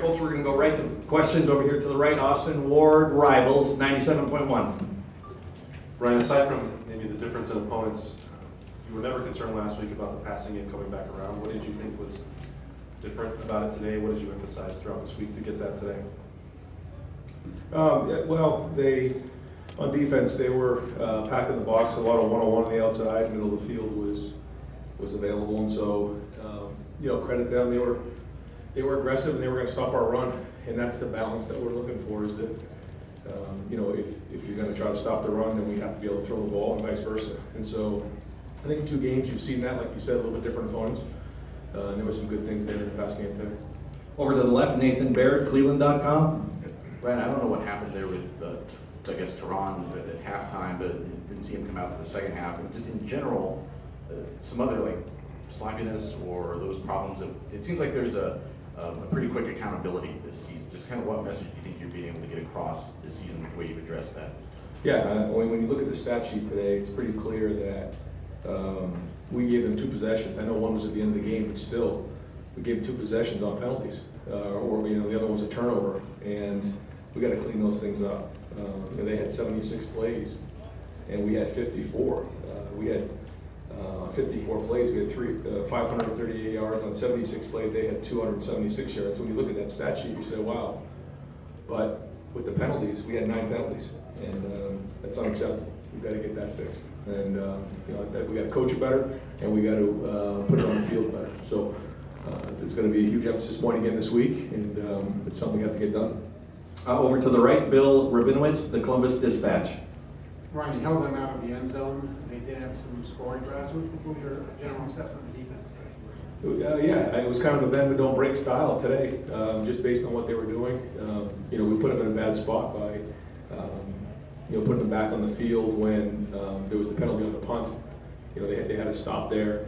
folks, we're going to go right to questions over here to the right. Austin Ward, Rivals, 97.1. Ryan, aside from maybe the difference in opponents, you were never concerned last week about the passing game coming back around. What did you think was different about it today? What did you emphasize throughout this week to get that today? Well, on defense, they were packing the box, a lot of one-on-one on the outside, middle of the field was available, and so, credit them, they were aggressive and they were going to stop our run, and that's the balance that we're looking for, is that, if you're going to try to stop the run, then we have to be able to throw the ball and vice versa. And so, I think in 2 games you've seen that, like you said, a little bit different opponents, and there were some good things there in the past game today. Over to the left, Nathan Barrett, Cleveland.com. Ryan, I don't know what happened there with, I guess, Tehran at halftime, but didn't see him come out for the second half. And just in general, some other like sloppiness or those problems. It seems like there's a pretty quick accountability this season. Just kind of what message do you think you're being able to get across this season, the way you've addressed that? Yeah, when you look at the stat sheet today, it's pretty clear that we gave them 2 possessions. I know one was at the end of the game, but still, we gave 2 possessions on penalties, or the other one was a turnover, and we got to clean those things up. They had 76 plays, and we had 54. We had 54 plays. We had 538 yards on 76 plays. They had 276 yards. So when you look at that stat sheet, you say, "Wow!" But with the penalties, we had 9 penalties, and that's unacceptable. We've got to get that fixed, and we got to coach it better, and we got to put it on the field better. So it's going to be a huge emphasis point again this week, and it's something we have to get done. Over to the right, Bill Rabinowitz, the Columbus Dispatch. Ryan, you held them out of the end zone. They did have some scoring drives. What was your general assessment of the defense? Yeah, it was kind of a bend but don't break style today, just based on what they were doing. We put them in a bad spot by, putting them back on the field when there was the penalty on the punt. They had to stop there.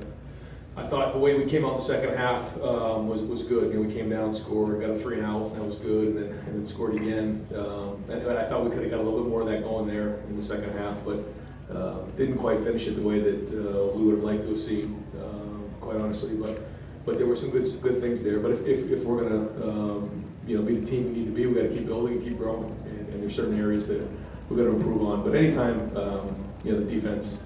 I thought the way we came out the second half was good. We came down, scored, got a 3 and out, and that was good, and then scored again. And I thought we could have got a little bit more of that going there in the second half, but didn't quite finish it the way that we would have liked to have seen, quite honestly. But there were some good things there. But if we're going to be the team we need to be, we got to keep building and keep growing. And there's certain areas that we've got to improve on. But anytime the defense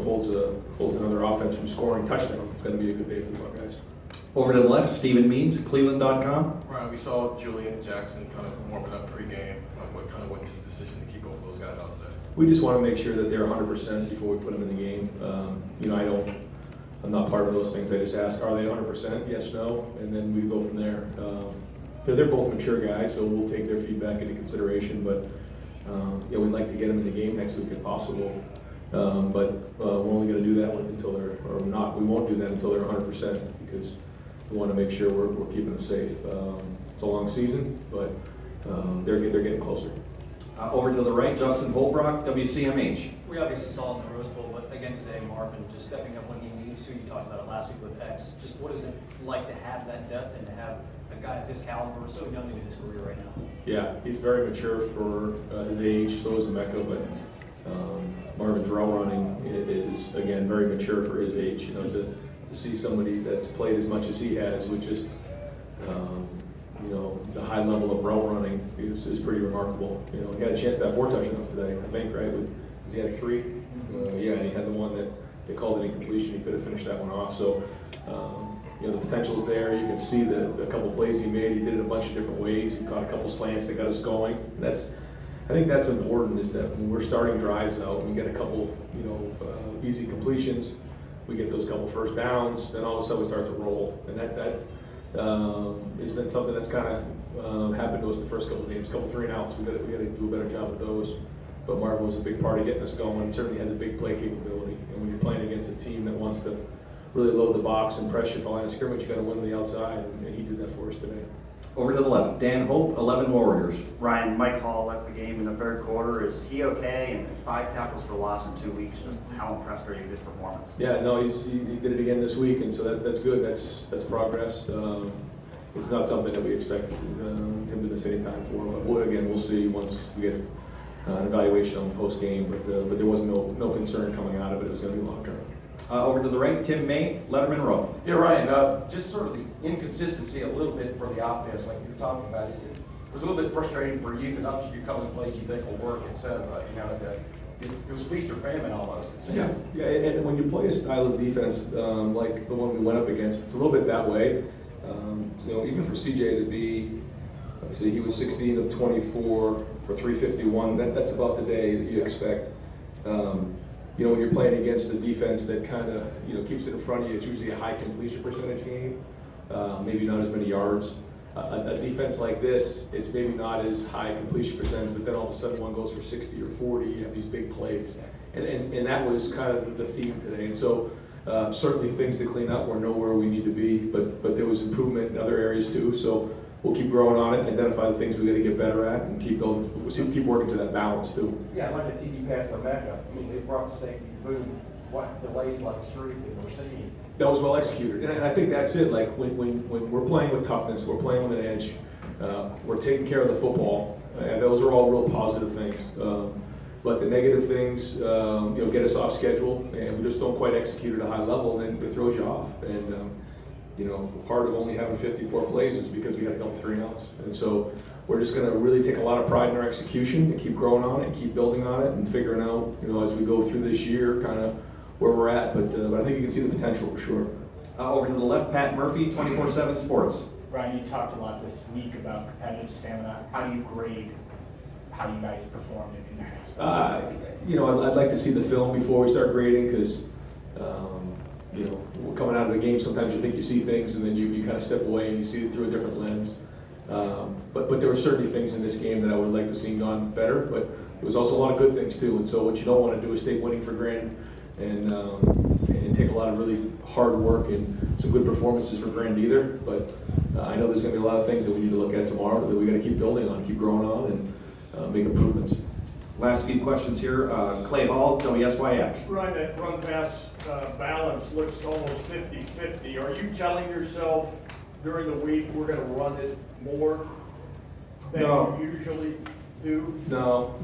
holds another offense from scoring touchdowns, it's going to be a good day for the Buckeyes. Over to the left, Stephen Means, Cleveland.com. Right, we saw Julian Jackson kind of warming up pregame. What went to the decision to keep both of those guys out today? We just want to make sure that they're 100% before we put them in the game. I'm not part of those things. I just ask, are they 100%? Yes, no, and then we go from there. They're both mature guys, so we'll take their feedback into consideration. But we'd like to get them in the game next week if possible. But we're only going to do that until they're, or not. We won't do that until they're 100% because we want to make sure we're keeping them safe. It's a long season, but they're getting closer. Over to the right, Justin Holbrook, WCMH. We obviously saw in the Rose Bowl, but again today, Marvin just stepping up when he needs to. You talked about it last week with X. Just what is it like to have that depth and to have a guy of his caliber, so young in his career right now? Yeah, he's very mature for his age. So is Emeka, but Marvin's route running is again very mature for his age. To see somebody that's played as much as he has with just the high level of route running is pretty remarkable. He had a chance to have 4 touchdowns today, I think, right? He had 3. Yeah, and he had the one that they called an incompletion. He could have finished that one off. So the potential is there. You can see the couple plays he made. He did it a bunch of different ways. He caught a couple slants that got us going. I think that's important, is that when we're starting drives out, we get a couple, easy completions, we get those couple first downs, then all of a sudden we start to roll. And that has been something that's kind of happened to us the first couple of games, couple 3 and outs. We got to do a better job with those. But Marvin was a big part of getting us going. Certainly had the big play capability. And when you're playing against a team that wants to really load the box and pressure the line of scrimmage, you got to win on the outside, and he did that for us today. Over to the left, Dan Hope, 11 Warriors. Ryan, Mike Hall left the game in the 3rd quarter. Is he okay? And 5 tackles for loss in 2 weeks. Just how impressed are you with his performance? Yeah, no, he did it again this week, and so that's good. That's progress. It's not something that we expect him to miss any time for. But we'll see once we get an evaluation on the post game. But there was no concern coming out of it. It was going to be long term. Over to the right, Tim May, Letterman Row. Yeah, Ryan, just sort of the inconsistency a little bit for the offense, like you're talking about, is it was a little bit frustrating for you, because obviously you're calling plays you think will work, et cetera. You know, it was feast or famine almost, it seemed. Yeah, and when you play a style of defense like the one we went up against, it's a little bit that way. You know, even for CJ to be, let's see, he was 16 of 24 for 351. That's about the day that you expect. You know, when you're playing against a defense that kind of, you know, keeps it in front of you, it's usually a high completion percentage game, maybe not as many yards. A defense like this, it's maybe not as high completion percentage, but then all of a sudden one goes for 60 or 40, you have these big plays. And that was kind of the theme today. And so certainly things to clean up. We're nowhere we need to be, but there was improvement in other areas too. So we'll keep growing on it, identify the things we got to get better at, and keep building. We'll keep working to that balance too. Yeah, like the TD pass to Mecca. I mean, they brought the safety boom, what delayed like streak that we're seeing. That was well executed, and I think that's it. Like when we're playing with toughness, we're playing with an edge, we're taking care of the football, and those are all real positive things. But the negative things, you know, get us off schedule, and we just don't quite execute at a high level, and then it throws you off. And you know, part of only having 54 plays is because we got a couple 3 and outs, and so we're just going to really take a lot of pride in our execution and keep growing on it and keep building on it and figuring out, you know, as we go through this year, kind of where we're at. But I think you can see the potential for sure. Over to the left, Pat Murphy, 24/7 Sports. Ryan, you talked a lot this week about competitive stamina. How do you grade how you guys performed in that aspect? You know, I'd like to see the film before we start grading, because you know, we're coming out of a game, sometimes you think you see things and then you kind of step away and you see it through a different lens. But there were certainly things in this game that I would like to see gone better, but there was also a lot of good things too. And so what you don't want to do is take winning for granted and take a lot of really hard work and some good performances for granted either. But I know there's going to be a lot of things that we need to look at tomorrow that we got to keep building on, keep growing on, and make improvements. Last few questions here. Clay Hall, WSYX. Ryan, that run pass balance looks almost 50-50. Are you telling yourself during the week we're going to run it more than No. you usually do? No.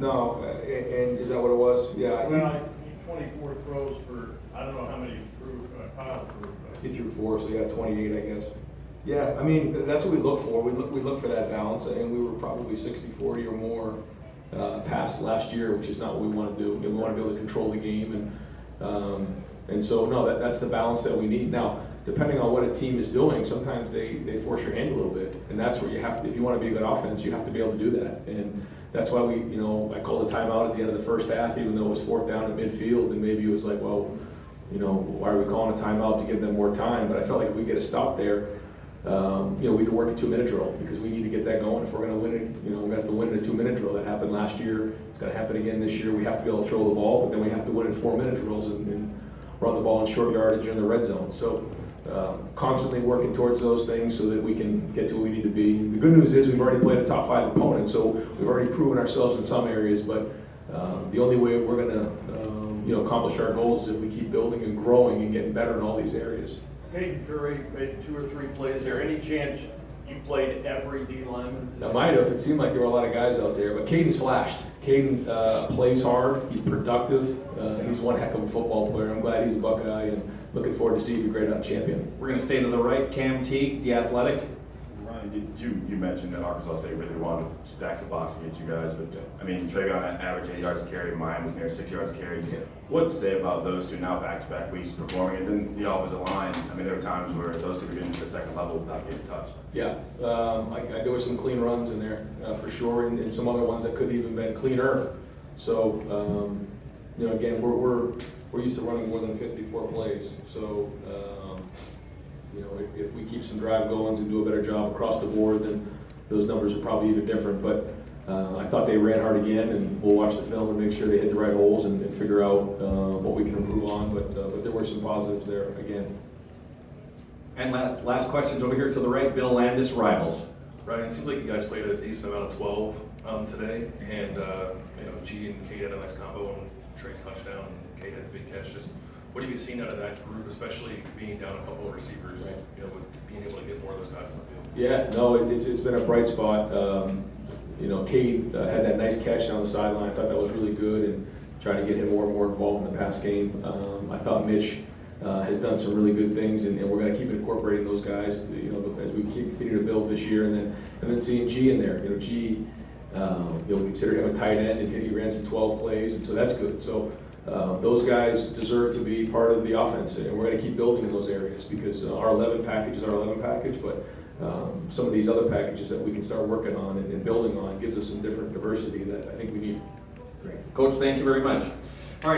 And is that what it was? Yeah. Well, 24 throws for, I don't know how many through Kyle threw. He threw 4, so you got 28, I guess. Yeah, I mean, that's what we look for. We look for that balance, and we were probably 60-40 or more past last year, which is not what we want to do. We want to be able to control the game, and so no, that's the balance that we need. Now, depending on what a team is doing, sometimes they force your hand a little bit, and that's where you have to. If you want to be a good offense, you have to be able to do that, and that's why I called a timeout at the end of the first half, even though it was 4th down at midfield, and maybe it was like, well, why are we calling a timeout to give them more time? But I felt like if we get a stop there, we could work a 2-minute drill, because we need to get that going if we're going to win it. We have to win in a 2-minute drill. That happened last year. It's going to happen again this year. We have to be able to throw the ball, but then we have to win in 4-minute drills and run the ball in short yardage in the red zone. So constantly working towards those things so that we can get to where we need to be. The good news is we've already played a top 5 opponent, so we've already proven ourselves in some areas, but the only way we're going to accomplish our goals is if we keep building and growing and getting better in all these areas. Caden Curry made 2 or 3 plays. Is there any chance you played every D lineman? I might have. It seemed like there were a lot of guys out there, but Caden's flashed. Caden plays hard. He's productive. He's one heck of a football player. I'm glad he's a Buckeye, and looking forward to see if he's a great champion. We're going to stay to the right. Cam Teague, The Athletic. Ryan, you mentioned that Arkansas State really wanted to stack the box against you guys, but I mean, Travion averaged 8 yards a carry, mine was near 6 yards a carry. Just what to say about those two now back-to-back weeks performing, and then the offensive line? I mean, there were times where those two were getting to the second level without getting touched. Yeah, there were some clean runs in there for sure, and some other ones that could even been cleaner. So, again, we're used to running more than 54 plays. So, if we keep some drive going and do a better job across the board, then those numbers are probably even different. But I thought they ran hard again, and we'll watch the film and make sure they hit the right holes and figure out what we can improve on. But there were some positives there again. And last questions over here to the right. Bill Landis, Rivals. Ryan, it seems like you guys played a decent amount of 12 today, and G and Kate had a nice combo, and Trey's touchdown, and Kate had a big catch. Just what have you seen out of that group, especially being down a couple of receivers, right, with being able to get more of those guys in the field? Yeah, no, it's been a bright spot. Kate had that nice catch down the sideline. I thought that was really good, and trying to get him more and more involved in the pass game. I thought Mitch has done some really good things, and we're going to keep incorporating those guys, as we continue to build this year, and then seeing G in there. G, we consider him a tight end, and he ran some 12 plays, and so that's good. So those guys deserve to be part of the offense, and we're going to keep building in those areas because our 11 package is our 11 package, but some of these other packages that we can start working on and building on gives us some different diversity that I think we need. Great. Coach, thank you very much. All right.